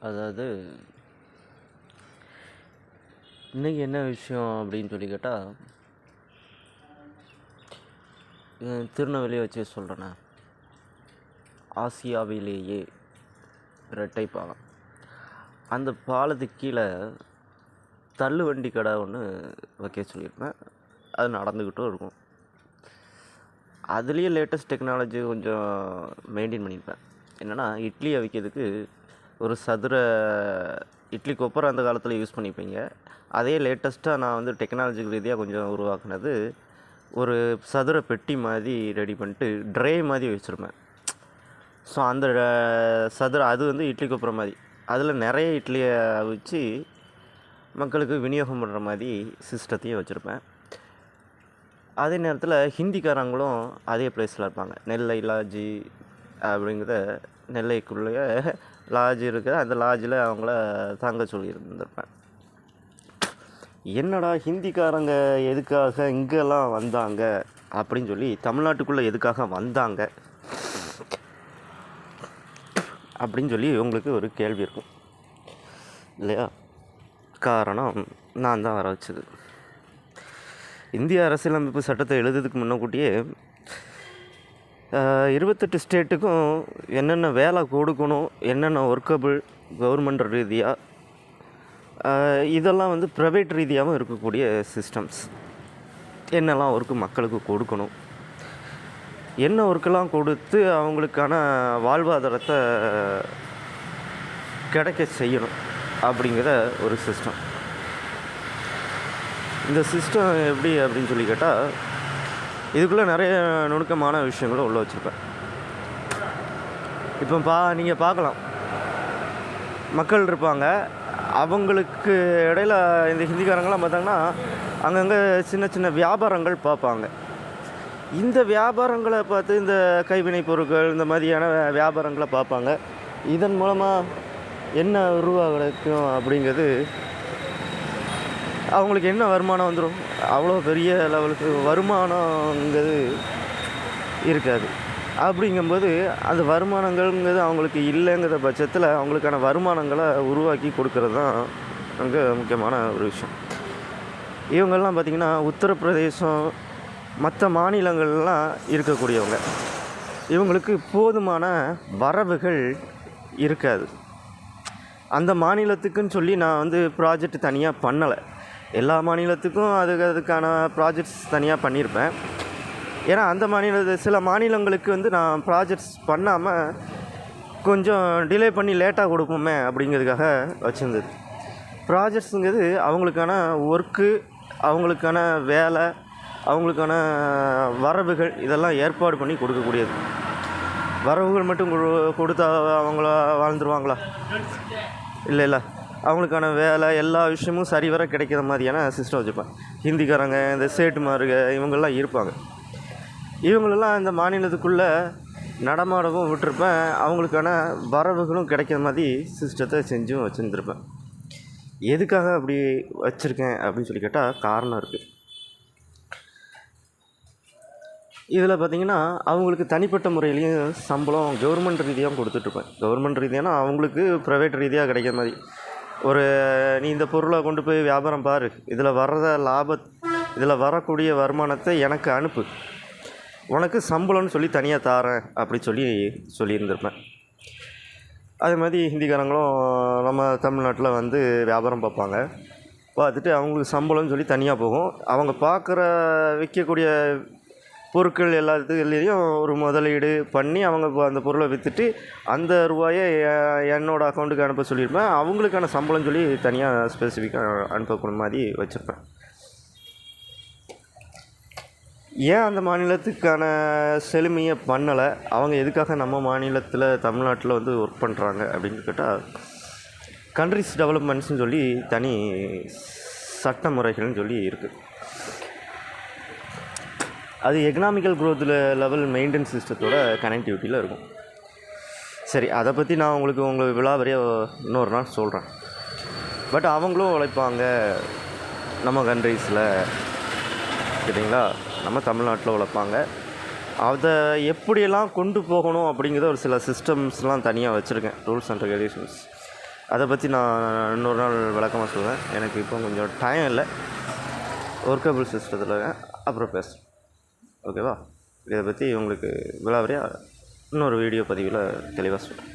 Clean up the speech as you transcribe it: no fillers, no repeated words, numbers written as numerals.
அதாவது இன்றைக்கி என்ன விஷயம் அப்படின்னு சொல்லி கேட்டால், திருநெல்வேலியை வச்சு சொல்கிறேண்ணே. ஆசியாவிலேயே இரட்டை பாலம். அந்த பாலத்துக்கு கீழே தள்ளு வண்டி கடை ஒன்று வைக்க சொல்லியிருப்பேன். அது நடந்துக்கிட்டும் இருக்கும். அதுலேயே லேட்டஸ்ட் டெக்னாலஜி கொஞ்சம் மெயின்டைன் பண்ணியிருப்பேன். என்னென்னா, இட்லி அவிக்கிறதுக்கு ஒரு சதுர இட்லி கொப்பரை அந்த காலத்தில் யூஸ் பண்ணிப்பீங்க. அதே லேட்டஸ்ட்டாக நான் வந்து டெக்னாலஜிக்கல் ரீதியாக கொஞ்சம் உருவாக்குனது, ஒரு சதுர பெட்டி மாதிரி ரெடி பண்ணிட்டு ட்ரே மாதிரி வச்சுருப்பேன். ஸோ அந்த சதுர அது வந்து இட்லி கொப்பரை மாதிரி, அதில் நிறைய இட்லியை அவிச்சு மக்களுக்கு விநியோகம் பண்ணுற மாதிரி சிஸ்டத்தையும் வச்சுருப்பேன். அதே நேரத்தில் ஹிந்திக்காரங்களும் அதே பிளேஸில் இருப்பாங்க. நெல்லை லாட்ஜி அப்படிங்கிற நெல்லைக்குள்ளேயே லாட்ஜ் இருக்குது. அந்த லாட்ஜில் அவங்கள தங்க சொல்லியிருந்திருப்பேன். என்னடா ஹிந்திக்காரங்க எதுக்காக இங்கெல்லாம் வந்தாங்க அப்படின்னு சொல்லி, தமிழ்நாட்டுக்குள்ளே எதுக்காக வந்தாங்க அப்படின்னு சொல்லி உங்களுக்கு ஒரு கேள்வி இருக்கும் இல்லையா? காரணம், நான் தான் வர வச்சது. இந்திய அரசியலமைப்பு சட்டத்தை எழுதுறதுக்கு முன்னக்கூட்டியே 28 ஸ்டேட்டுக்கும் என்னென்ன வேலை கொடுக்கணும், என்னென்ன ஒர்க்கபிள் கவர்மெண்ட் ரீதியாக, இதெல்லாம் வந்து ப்ரைவேட் ரீதியாகவும் இருக்கக்கூடிய சிஸ்டம்ஸ். என்னெல்லாம் ஒர்க்கு மக்களுக்கு கொடுக்கணும், என்ன ஒர்க்கெல்லாம் கொடுத்து அவங்களுக்கான வாழ்வாதாரத்தை கிடைக்க செய்யணும் அப்படிங்கிற ஒரு சிஸ்டம். இந்த சிஸ்டம் எப்படி அப்படின்னு சொல்லி கேட்டால், இதுக்குள்ளே நிறைய நுணுக்கமான விஷயங்களும் உள்ள வச்சுருப்பேன். இப்போ நீங்கள் பார்க்கலாம், மக்கள் இருப்பாங்க. அவங்களுக்கு இடையில இந்த ஹிந்திக்காரங்களாம் பார்த்தாங்கன்னா அங்கங்கே சின்ன சின்ன வியாபாரங்கள் பார்ப்பாங்க. இந்த வியாபாரங்களை பார்த்து இந்த கைவினை பொருட்கள் இந்த மாதிரியான வியாபாரங்களை பார்ப்பாங்க. இதன் மூலமாக என்ன உருவாகும் அப்படிங்கிறது, அவங்களுக்கு என்ன வருமானம் வந்துடும்? அவ்வளோ பெரிய லெவலுக்கு வருமானங்கிறது இருக்காது. அப்படிங்கும்போது அந்த வருமானங்கள்ங்கிறது அவங்களுக்கு இல்லைங்கிற பட்சத்தில் அவங்களுக்கான வருமானங்களை உருவாக்கி கொடுக்கறது தான் அங்கே முக்கியமான ஒரு விஷயம். இவங்கெல்லாம் பார்த்திங்கன்னா உத்தரப்பிரதேசம் மற்ற மாநிலங்கள்லாம் இருக்கக்கூடியவங்க. இவங்களுக்கு போதுமான வரவுகள் இருக்காது. அந்த மாநிலத்துக்குன்னு சொல்லி நான் வந்து ப்ராஜெக்ட் தனியாக பண்ணலை. எல்லா மாநிலத்துக்கும் அதுக்கான ப்ராஜெக்ட்ஸ் தனியாக பண்ணியிருப்பேன். ஏன்னா அந்த சில மாநிலங்களுக்கு வந்து நான் ப்ராஜெக்ட்ஸ் பண்ணாமல் கொஞ்சம் டிலே பண்ணி லேட்டாக கொடுப்போமே அப்படிங்கிறதுக்காக வச்சுருந்தது. ப்ராஜெக்ட்ஸுங்கிறது அவங்களுக்கான ஒர்க்கு, அவங்களுக்கான வேலை, அவங்களுக்கான வரவுகள், இதெல்லாம் ஏற்பாடு பண்ணி கொடுக்கக்கூடியது. வரவுகள் மட்டும் கொடுத்தா அவங்கள வாழ்ந்துருவாங்களா? இல்லை, அவங்களுக்கான வேலை எல்லா விஷயமும் சரிவர கிடைக்கிற மாதிரியான சிஸ்டம் வச்சுருப்பேன். ஹிந்திக்காரங்க, இந்த சேட்டுமாருங்க, இவங்கெல்லாம் இருப்பாங்க. இவங்களெல்லாம் இந்த மாநிலத்துக்குள்ளே நடமாடவும் விட்டுருப்பேன். அவங்களுக்கான வரவுகளும் கிடைக்கிற மாதிரி சிஸ்டத்தை செஞ்சும் வச்சுருந்துருப்பேன். எதுக்காக அப்படி வச்சுருக்கேன் அப்படின்னு சொல்லி கேட்டால் காரணம் இருக்குது. இதில் பார்த்திங்கன்னா அவங்களுக்கு தனிப்பட்ட முறையிலையும் சம்பளம் கவர்மெண்ட் ரீதியாகவும் கொடுத்துட்ருப்பேன். கவர்மெண்ட் ரீதியானா அவங்களுக்கு ப்ரைவேட் ரீதியாக கிடைக்கிற மாதிரி, நீ இந்த பொருளை கொண்டு போய் வியாபாரம் பாரு, இதில் வரக்கூடிய வருமானத்தை எனக்கு அனுப்பு, உனக்கு சம்பளம்னு சொல்லி தனியாக தாரேன் அப்படி சொல்லியிருந்திருப்பேன். அதே மாதிரி ஹிந்திக்காரங்களும் நம்ம தமிழ்நாட்டில் வந்து வியாபாரம் பார்ப்பாங்க. பார்த்துட்டு அவங்களுக்கு சம்பளம்னு சொல்லி தனியாக போகும். அவங்க விற்கக்கூடிய பொருட்கள் எல்லாத்துலேயும் ஒரு முதலீடு பண்ணி அவங்க அந்த பொருளை விற்றுட்டு அந்த ரூபாயை என்னோடய அக்கௌண்ட்டுக்கு அனுப்ப சொல்லியிருப்பேன். அவங்களுக்கான சம்பளம் சொல்லி தனியாக ஸ்பெசிஃபிக்காக அனுப்பக்கூடிய மாதிரி வச்சுருப்பேன். ஏன் அந்த மாநிலத்துக்கான செழுமையை பண்ணலை, அவங்க எதுக்காக நம்ம மாநிலத்தில் தமிழ்நாட்டில் வந்து ஒர்க் பண்ணுறாங்க அப்படின்னு கேட்டால், கண்ட்ரிஸ் டெவலப்மெண்ட்ஸ்னு சொல்லி தனி சட்ட முறைகள்னு சொல்லி இருக்குது. அது எக்கனாமிக்கல் க்ரோத் லெவல் மெயின்டெனன்ஸ் சிஸ்டத்தோட கனெக்டிவிட்டியில் இருக்கும். சரி, அதை பற்றி நான் உங்களுக்கு விலாவரியாக இன்னொரு நாள் சொல்கிறேன். பட் அவங்களும் உழைப்பாங்க நம்ம கண்ட்ரீஸில், சரிங்களா? நம்ம தமிழ்நாட்டில் உழைப்பாங்க. அதை எப்படியெல்லாம் கொண்டு போகணும் அப்படிங்கிறத ஒரு சில சிஸ்டம்ஸ்லாம் தனியாக வச்சுருக்கேன், ரூல்ஸ் அண்ட் ரெகுலேஷன்ஸ். அதை பற்றி நான் இன்னொரு நாள் விளக்கமாக சொல்லுவேன். எனக்கு இப்போ கொஞ்சம் டைம் இல்லை, ஒர்க்கபிள் சிஸ்டத்தில் அப்புறம் பேசுகிறேன். ஓகேவா? இதை பற்றி உங்களுக்கு விலாவரியாக இன்னொரு வீடியோ பதிவில் தெளிவாக சொல்கிறேன்.